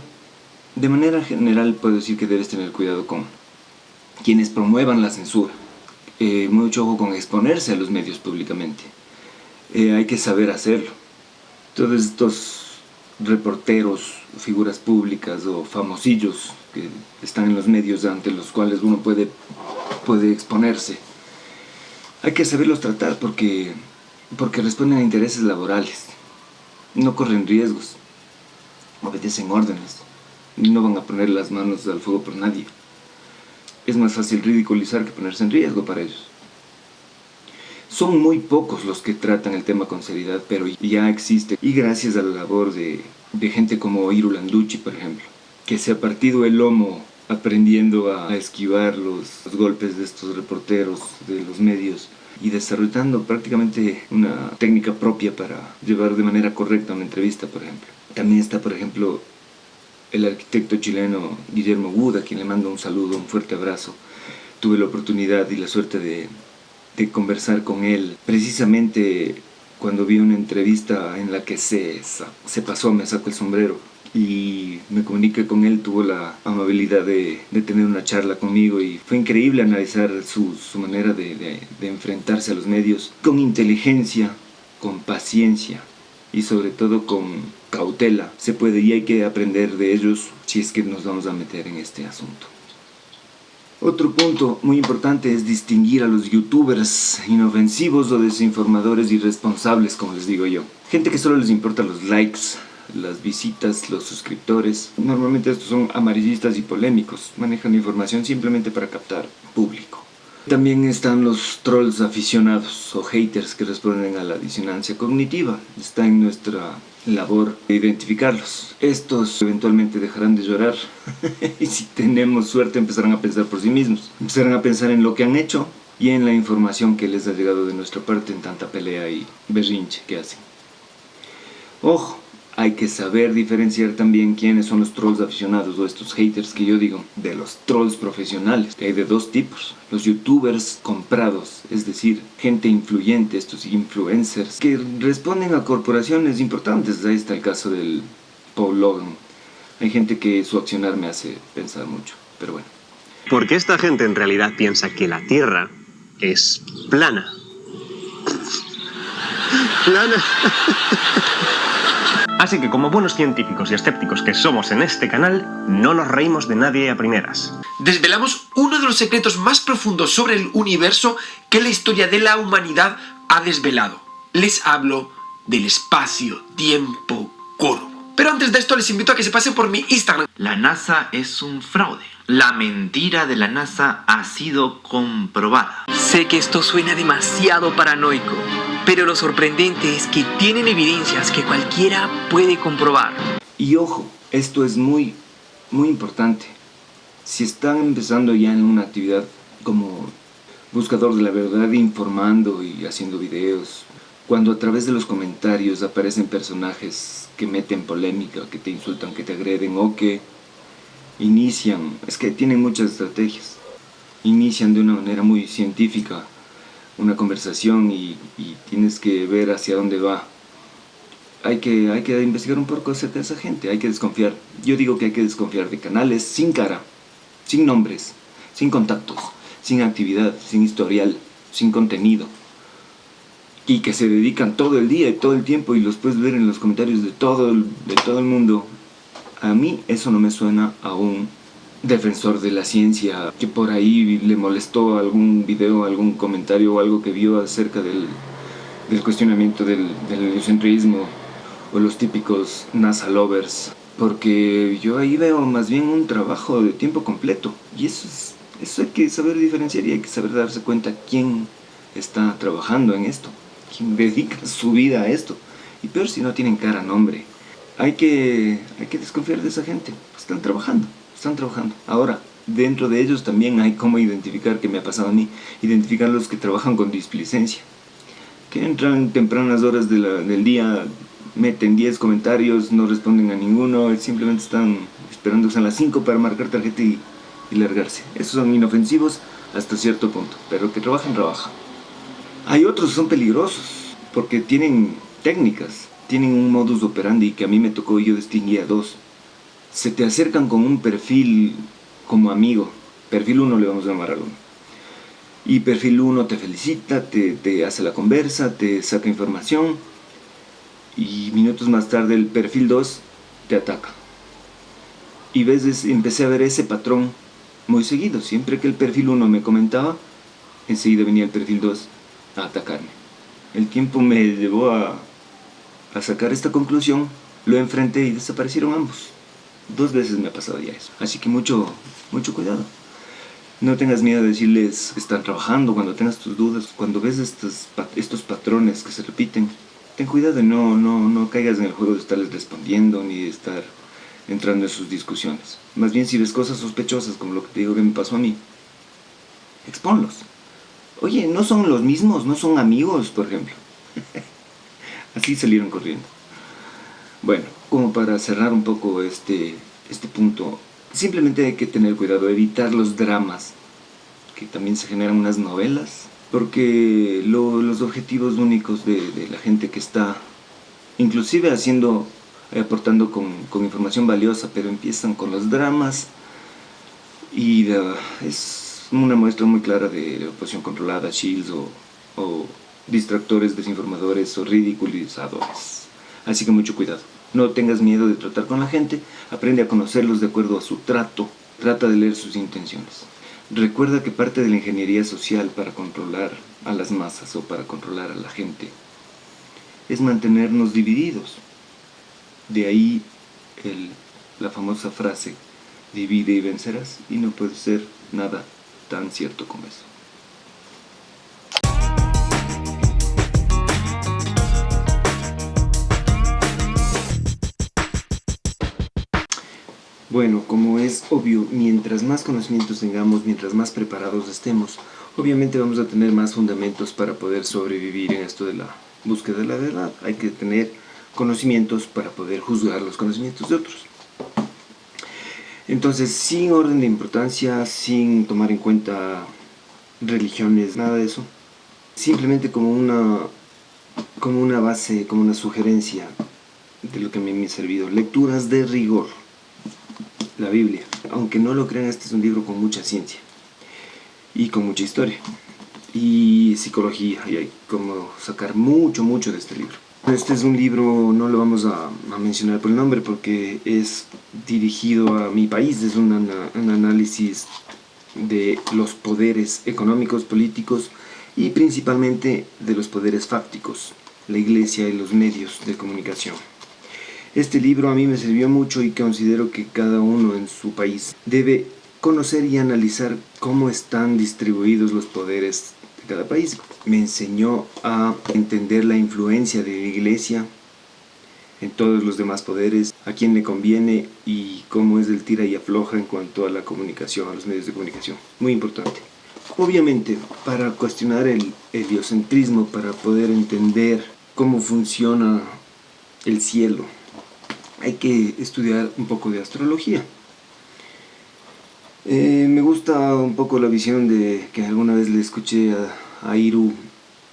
De manera general puedo decir que debes tener cuidado con quienes promuevan la censura. Mucho ojo con exponerse a los medios públicamente. Hay que saber hacerlo. Todos estos reporteros, figuras públicas o famosillos que están en los medios ante los cuales uno puede exponerse, hay que saberlos tratar porque responden a intereses laborales. no corren riesgos, obedecen órdenes, y no van a poner las manos al fuego por nadie. Es más fácil ridiculizar que ponerse en riesgo para ellos. Son muy pocos los que tratan el tema con seriedad, pero ya existe, y gracias a la labor de gente como Iru Landucci, por ejemplo, que se ha partido el lomo aprendiendo a esquivar los golpes de estos reporteros de los medios y desarrollando prácticamente una técnica propia para llevar de manera correcta una entrevista, por ejemplo. También está, por ejemplo, el arquitecto chileno Guillermo Wood, a quien le mando un saludo, un fuerte abrazo. Tuve la oportunidad y la suerte de conversar con él precisamente cuando vi una entrevista en la que se pasó, me sacó el sombrero y me comuniqué con él. Tuvo la amabilidad de tener una charla conmigo y fue increíble analizar su manera de enfrentarse a los medios con inteligencia, con paciencia y sobre todo con cautela. Se puede y hay que aprender de ellos si es que nos vamos a meter en este asunto. Otro punto muy importante es distinguir a los youtubers inofensivos o desinformadores irresponsables, como les digo yo. Gente que solo les importa los likes, las visitas, los suscriptores. Normalmente estos son amarillistas y polémicos, manejan información simplemente para captar público. También están los trolls aficionados o haters que responden a la disonancia cognitiva. Está en nuestra labor de identificarlos. Estos eventualmente dejarán de llorar y si tenemos suerte empezarán a pensar por sí mismos. Empezarán a pensar en lo que han hecho y en la información que les ha llegado de nuestra parte en tanta pelea y berrinche que hacen. Ojo, hay que saber diferenciar también quiénes son los trolls aficionados o estos haters que yo digo, de los trolls profesionales, que hay de dos tipos. Los youtubers comprados, es decir, gente influyente, estos influencers, que responden a corporaciones importantes. Ahí está el caso del Paul Logan. Hay gente que su accionar me hace pensar mucho, pero bueno. Porque esta gente en realidad piensa que la Tierra es plana. Plana. Así que como buenos científicos y escépticos que somos en este canal, no nos reímos de nadie a primeras. Desvelamos uno de los secretos más profundos sobre el universo que la historia de la humanidad ha desvelado. Les hablo del espacio-tiempo curvo. Pero antes de esto les invito a que se pasen por mi Instagram. La NASA es un fraude. La mentira de la NASA ha sido comprobada. Sé que esto suena demasiado paranoico, pero lo sorprendente es que tienen evidencias que cualquiera puede comprobar. Y ojo, esto es muy, muy importante. Si están empezando ya en una actividad como buscador de la verdad, informando y haciendo videos, cuando a través de los comentarios aparecen personajes que meten polémica, que te insultan, que te agreden o que inician, es que tienen muchas estrategias, inician de una manera muy científica una conversación y tienes que ver hacia dónde va. Hay que investigar un poco acerca de esa gente, hay que desconfiar. Yo digo que hay que desconfiar de canales sin cara, sin nombres, sin contactos, sin actividad, sin historial, sin contenido, y que se dedican todo el día y todo el tiempo y los puedes ver en los comentarios de todo el mundo. A mí eso no me suena a un defensor de la ciencia que por ahí le molestó algún video, algún comentario o algo que vio acerca del cuestionamiento del heliocentrismo o los típicos NASA lovers, porque yo ahí veo más bien un trabajo de tiempo completo y eso hay que saber diferenciar y hay que saber darse cuenta quién está trabajando en esto, quién dedica su vida a esto, y peor si no tienen cara, nombre. Hay que desconfiar de esa gente. Están trabajando. Ahora, dentro de ellos también hay cómo identificar, que me ha pasado a mí, identificar los que trabajan con displicencia, que entran tempranas horas del día, meten 10 comentarios, no responden a ninguno, simplemente están esperando que sean las 5 para marcar tarjeta y largarse. Esos son inofensivos hasta cierto punto, pero que trabajan. Hay otros que son peligrosos porque tienen técnicas, tienen un modus operandi que a mí me tocó, yo distinguí a dos. Se te acercan con un perfil como amigo, perfil 1 le vamos a llamar a uno, y perfil 1 te felicita, te hace la conversa, te saca información, y minutos más tarde el perfil 2 te ataca. Y empecé a ver ese patrón muy seguido. Siempre que el perfil 1 me comentaba, enseguida venía el perfil 2 a atacarme. El tiempo me llevó a a sacar esta conclusión, lo enfrenté y desaparecieron ambos. 2 veces me ha pasado ya eso. Así que mucho cuidado. No tengas miedo de decirles que están trabajando cuando tengas tus dudas. Cuando ves estos patrones que se repiten, ten cuidado y no caigas en el juego de estarles respondiendo ni de estar entrando en sus discusiones. Más bien, si ves cosas sospechosas como lo que te digo que me pasó a mí, expónlos. Oye, no son los mismos, no son amigos, por ejemplo. Así salieron corriendo. Bueno, como para cerrar un poco este punto, simplemente hay que tener cuidado, evitar los dramas, que también se generan unas novelas, porque los objetivos únicos de la gente que está, inclusive aportando con información valiosa, pero empiezan con los dramas, y es una muestra muy clara de la oposición controlada, shields o distractores, desinformadores o ridiculizadores. Así que mucho cuidado. No tengas miedo de tratar con la gente, aprende a conocerlos de acuerdo a su trato, trata de leer sus intenciones. Recuerda que parte de la ingeniería social para controlar a las masas o para controlar a la gente es mantenernos divididos. De ahí la famosa frase, divide y vencerás, y no puede ser nada tan cierto como eso. Bueno, como es obvio, mientras más conocimientos tengamos, mientras más preparados estemos, obviamente vamos a tener más fundamentos para poder sobrevivir en esto de la búsqueda de la verdad. Hay que tener conocimientos para poder juzgar los conocimientos de otros. Entonces, sin orden de importancia, sin tomar en cuenta religiones, nada de eso, simplemente como una base, como una sugerencia de lo que a mí me ha servido. Lecturas de rigor. La Biblia. Aunque no lo crean, este es un libro con mucha ciencia y con mucha historia y psicología, y hay como sacar mucho de este libro. Este es un libro, no lo vamos a mencionar por el nombre porque es dirigido a mi país, es un análisis de los poderes económicos, políticos y principalmente de los poderes fácticos, la iglesia y los medios de comunicación. Este libro a mí me sirvió mucho y considero que cada uno en su país debe conocer y analizar cómo están distribuidos los poderes de cada país. Me enseñó a entender la influencia de la iglesia en todos los demás poderes, a quién le conviene y cómo es el tira y afloja en cuanto a la comunicación, a los medios de comunicación. Muy importante. Obviamente, para cuestionar el heliocentrismo, para poder entender cómo funciona el cielo, hay que estudiar un poco de astrología. Me gusta un poco la visión de que alguna vez le escuché a Iru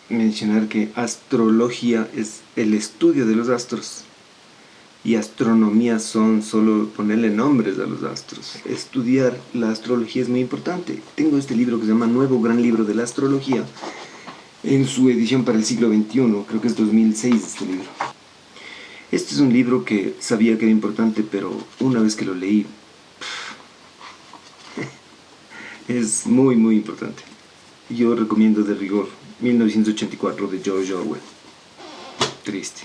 mencionar que astrología es el estudio de los astros y astronomía son solo ponerle nombres a los astros. Estudiar la astrología es muy importante. Tengo este libro que se llama Nuevo Gran Libro de la Astrología en su edición para el siglo XXI, creo que es 2006 este libro. Este es un libro que sabía que era importante, pero una vez que lo leí, es muy importante. Yo recomiendo de rigor 1984 de George Orwell. Triste.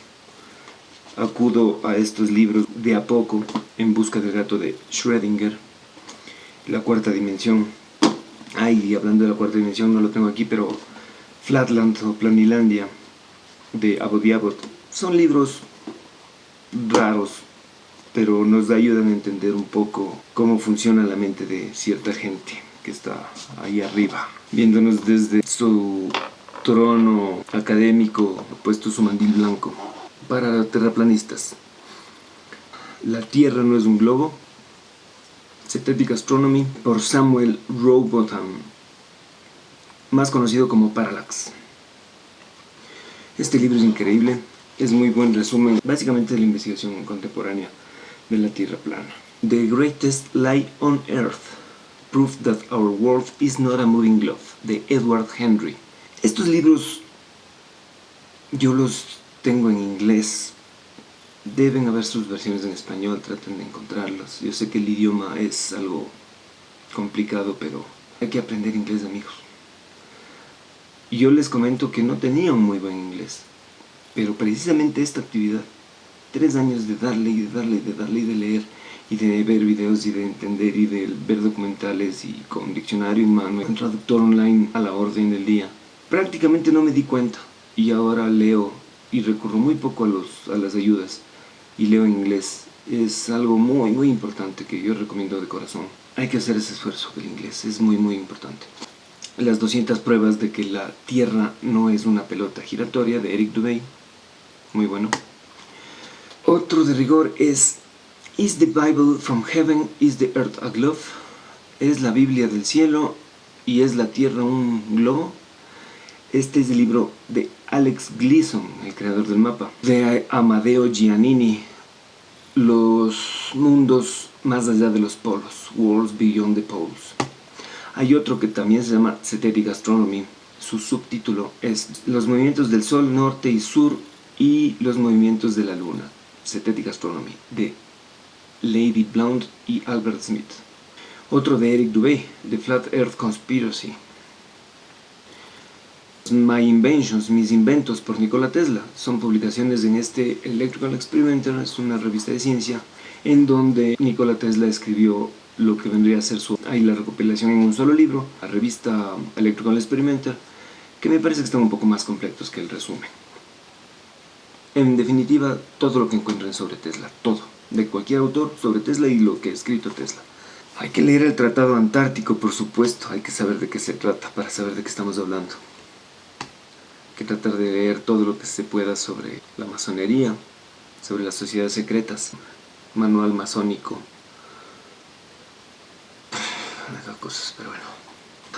Acudo a estos libros de a poco en busca del gato de Schrödinger, La Cuarta Dimensión. Y hablando de La Cuarta Dimensión, no lo tengo aquí, pero Flatland o Planilandia de Abbott y Abbott. Son libros raros, pero nos ayudan a entender un poco cómo funciona la mente de cierta gente que está ahí arriba, viéndonos desde su trono académico, puesto su mandil blanco. Para terraplanistas, La Tierra no es un globo, Synthetic Astronomy, por Samuel Rowbotham, más conocido como Parallax. Este libro es increíble. Es muy buen resumen, básicamente, de la investigación contemporánea de la Tierra plana. The Greatest Lie on Earth, Proof that Our World is not a Moving Globe, de Edward Henry. Estos libros yo los tengo en inglés. Deben haber sus versiones en español, traten de encontrarlas. Yo sé que el idioma es algo complicado, pero hay que aprender inglés, amigos. Yo les comento que no tenía un muy buen inglés. Pero precisamente esta actividad, 3 años de darle y de darle y de darle y de leer y de ver videos y de entender y de ver documentales y con diccionario en mano, con traductor online a la orden del día, prácticamente no me di cuenta y ahora leo y recurro muy poco a las ayudas y leo en inglés. Es algo muy muy importante que yo recomiendo de corazón. Hay que hacer ese esfuerzo del inglés, es muy muy importante. Las 200 pruebas de que la Tierra no es una pelota giratoria, de Eric Dubay, muy bueno. Otro de rigor es Is the Bible from Heaven, is the Earth a Globe? ¿Es la Biblia del cielo y es la Tierra un globo? Este es el libro de Alex Gleason, el creador del mapa. De Amadeo Giannini, Los mundos más allá de los polos, Worlds Beyond the Poles. Hay otro que también se llama Synthetic Astronomy. Su subtítulo es Los movimientos del Sol norte y sur y los movimientos de la Luna. Synthetic Astronomy, de Lady Blount y Albert Smith. Otro de Eric Dubay, The Flat Earth Conspiracy. My Inventions, Mis Inventos, por Nikola Tesla. Son publicaciones en este Electrical Experimenter, es una revista de ciencia, en donde Nikola Tesla escribió lo que vendría a ser la recopilación en un solo libro, la revista Electrical Experimenter, que me parece que están un poco más completos que el resumen. En definitiva, todo lo que encuentren sobre Tesla, todo, de cualquier autor sobre Tesla y lo que ha escrito Tesla. Hay que leer el Tratado Antártico, por supuesto, hay que saber de qué se trata para saber de qué estamos hablando. Hay que tratar de leer todo lo que se pueda sobre la masonería, sobre las sociedades secretas, manual masónico, cosas, pero bueno.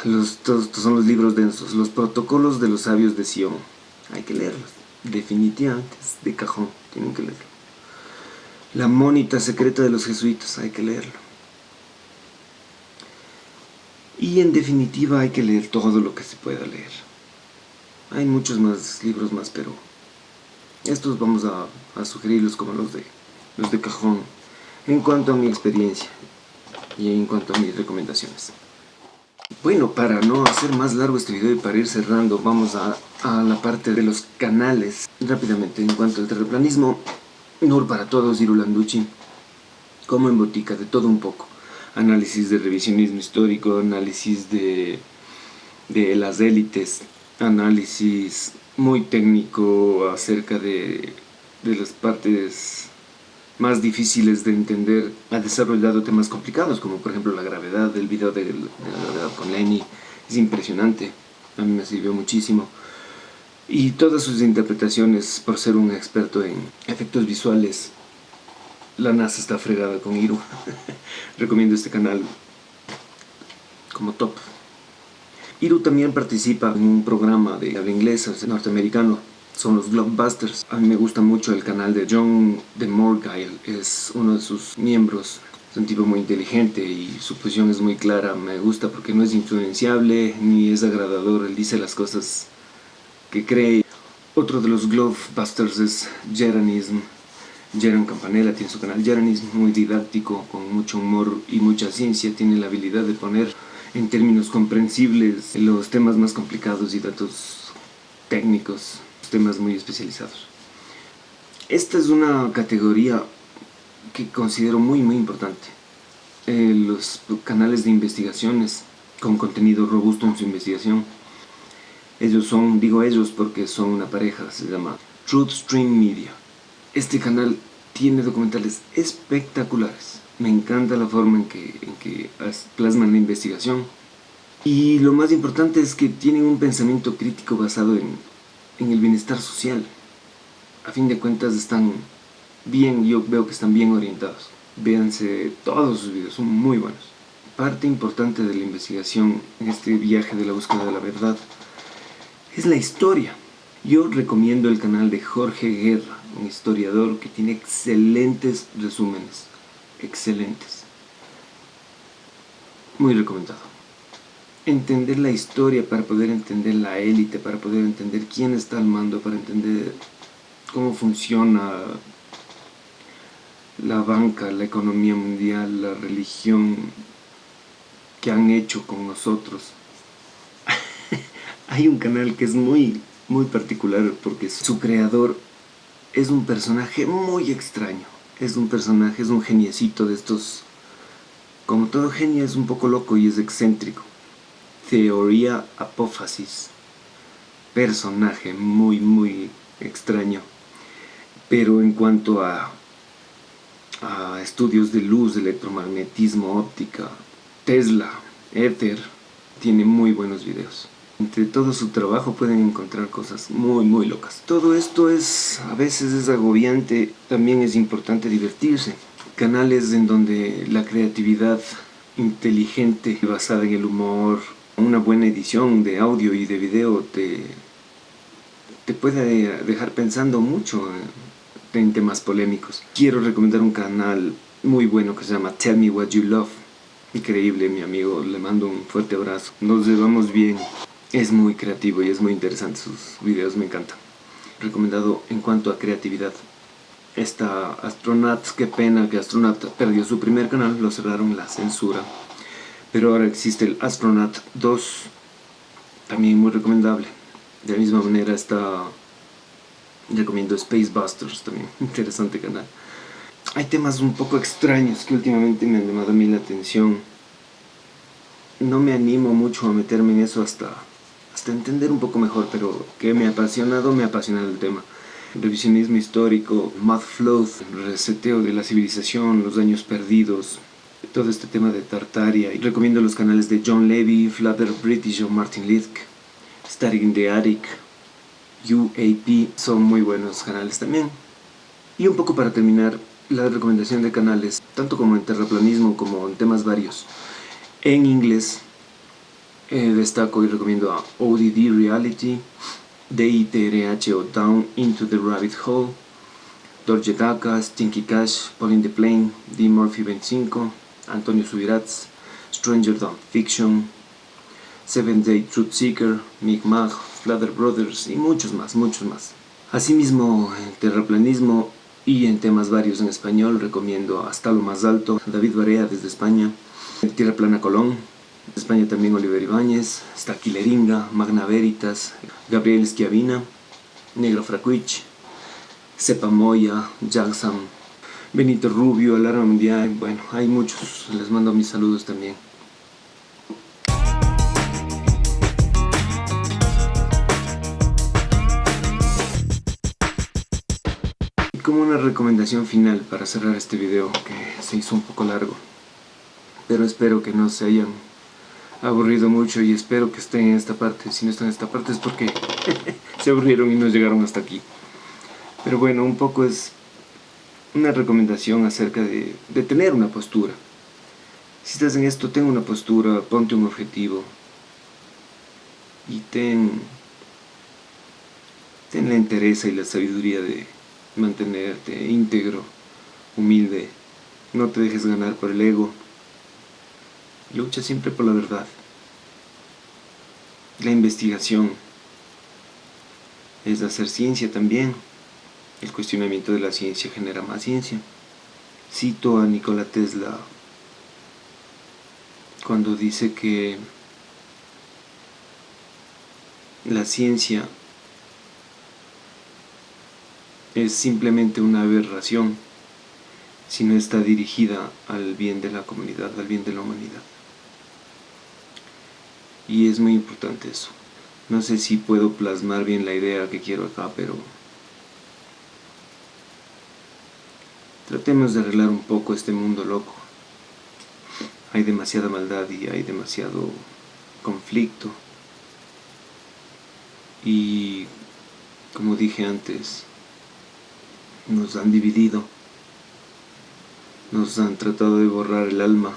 Todos estos son los libros densos, los protocolos de los sabios de Sion. Hay que leerlos, definitivamente, es de cajón, tienen que leerlo. La Mónita secreta de los jesuitas, hay que leerlo. Y en definitiva hay que leer todo lo que se pueda leer. Hay muchos más libros más, pero estos vamos a sugerirlos como los de cajón en cuanto a mi experiencia y en cuanto a mis recomendaciones. Bueno, para no hacer más largo este video y para ir cerrando, vamos a la parte de los canales. Rápidamente, en cuanto al terraplanismo, Nur para Todos, Iru Landucci, como en botica, de todo un poco. Análisis de revisionismo histórico, análisis de las élites, análisis muy técnico acerca de las partes más difíciles de entender. Ha desarrollado temas complicados como por ejemplo la gravedad, el video de la gravedad con Lenny, es impresionante, a mí me sirvió muchísimo. Y todas sus interpretaciones, por ser un experto en efectos visuales, la NASA está fregada con Iru. Recomiendo este canal como top. Iru también participa en un programa de habla inglesa norteamericano, son los Globebusters. A mí me gusta mucho el canal de John de Morgile, es uno de sus miembros. Es un tipo muy inteligente y su posición es muy clara. Me gusta porque no es influenciable ni es agradador, él dice las cosas que cree. Otro de los Globebusters es Jeranism. Jeran Campanella tiene su canal Jeranism, muy didáctico, con mucho humor y mucha ciencia. Tiene la habilidad de poner en términos comprensibles los temas más complicados y datos técnicos, temas muy especializados. Esta es una categoría que considero muy muy importante. Los canales de investigaciones con contenido robusto en su investigación. Ellos son, digo ellos porque son una pareja, se llama Truth Stream Media. Este canal tiene documentales espectaculares. Me encanta la forma en que plasman la investigación. Y lo más importante es que tienen un pensamiento crítico basado en el bienestar social. A fin de cuentas están bien, yo veo que están bien orientados. Véanse todos sus videos, son muy buenos. Parte importante de la investigación en este viaje de la búsqueda de la verdad es la historia. Yo recomiendo el canal de Jorge Guerra, un historiador que tiene excelentes resúmenes, excelentes. Muy recomendado. Entender la historia para poder entender la élite, para poder entender quién está al mando, para entender cómo funciona la banca, la economía mundial, la religión que han hecho con nosotros. Hay un canal que es muy particular porque su creador es un personaje muy extraño. Es un geniecito de estos. Como todo genio es un poco loco y es excéntrico. Teoría Apófasis. Personaje muy extraño. Pero en cuanto a estudios de luz, electromagnetismo, óptica, Tesla, éter, tiene muy buenos videos. Entre todo su trabajo pueden encontrar cosas muy locas. Todo esto a veces es agobiante, también es importante divertirse. Canales en donde la creatividad inteligente, basada en el humor, una buena edición de audio y de video te puede dejar pensando mucho en temas polémicos. Quiero recomendar un canal muy bueno que se llama Tell Me What You Love. Increíble, mi amigo, le mando un fuerte abrazo. Nos llevamos bien. Es muy creativo y es muy interesante, sus videos me encantan. Recomendado en cuanto a creatividad. Esta Astronaut, qué pena que Astronaut perdió su primer canal, lo cerraron, la censura. Pero ahora existe el Astronaut 2, también muy recomendable. De la misma manera recomiendo Space Busters, también interesante canal. Hay temas un poco extraños que últimamente me han llamado a mí la atención. No me animo mucho a meterme en eso hasta entender un poco mejor, pero que me ha apasionado el tema. Revisionismo histórico, Math Flood, reseteo de la civilización, los años perdidos, todo este tema de Tartaria. Y recomiendo los canales de John Levy, Flutter British o Martin Lidk, Static in the Attic, UAP, son muy buenos canales también. Y un poco para terminar, la recomendación de canales, tanto como en terraplanismo como en temas varios. En inglés, destaco y recomiendo a ODD Reality, DITRH o Down into the Rabbit Hole, Dorje Daka, Stinky Cash, Pauline the Plane, D. Murphy 25, Antonio Subirats, Stranger Than Fiction, 7 Day Truth Seeker, Mick Mag, Flutter Brothers y muchos más. Asimismo, en terraplanismo y en temas varios en español, recomiendo Hasta lo Más Alto, David Barea desde España, Tierra Plana Colón, de España también Oliver Ibáñez, está Quileringa, Magna Veritas, Gabriel Schiavina, Negro Fracuich, Sepa Moya, Jackson, Benito Rubio, Alarma Mundial, bueno, hay muchos, les mando mis saludos también. Y como una recomendación final para cerrar este video, que se hizo un poco largo, pero espero que no se hayan aburrido mucho y espero que estén en esta parte. Si no están en esta parte es porque se aburrieron y no llegaron hasta aquí. Pero bueno, un poco es una recomendación acerca de tener una postura. Si estás en esto, ten una postura, ponte un objetivo y ten la entereza y la sabiduría de mantenerte íntegro, humilde. No te dejes ganar por el ego. Lucha siempre por la verdad. La investigación es hacer ciencia también. El cuestionamiento de la ciencia genera más ciencia. Cito a Nikola Tesla cuando dice que la ciencia es simplemente una aberración si no está dirigida al bien de la comunidad, al bien de la humanidad. Y es muy importante eso. No sé si puedo plasmar bien la idea que quiero acá, pero tratemos de arreglar un poco este mundo loco. Hay demasiada maldad y hay demasiado conflicto. Y como dije antes, nos han dividido. Nos han tratado de borrar el alma.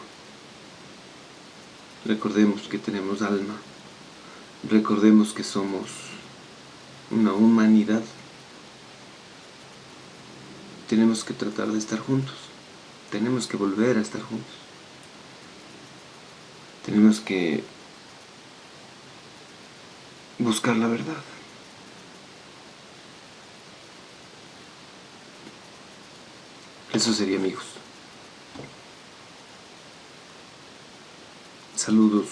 Recordemos que tenemos alma. Recordemos que somos una humanidad. Tenemos que tratar de estar juntos. Tenemos que volver a estar juntos. Tenemos que buscar la verdad. Eso sería, amigos. Saludos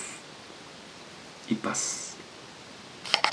y paz.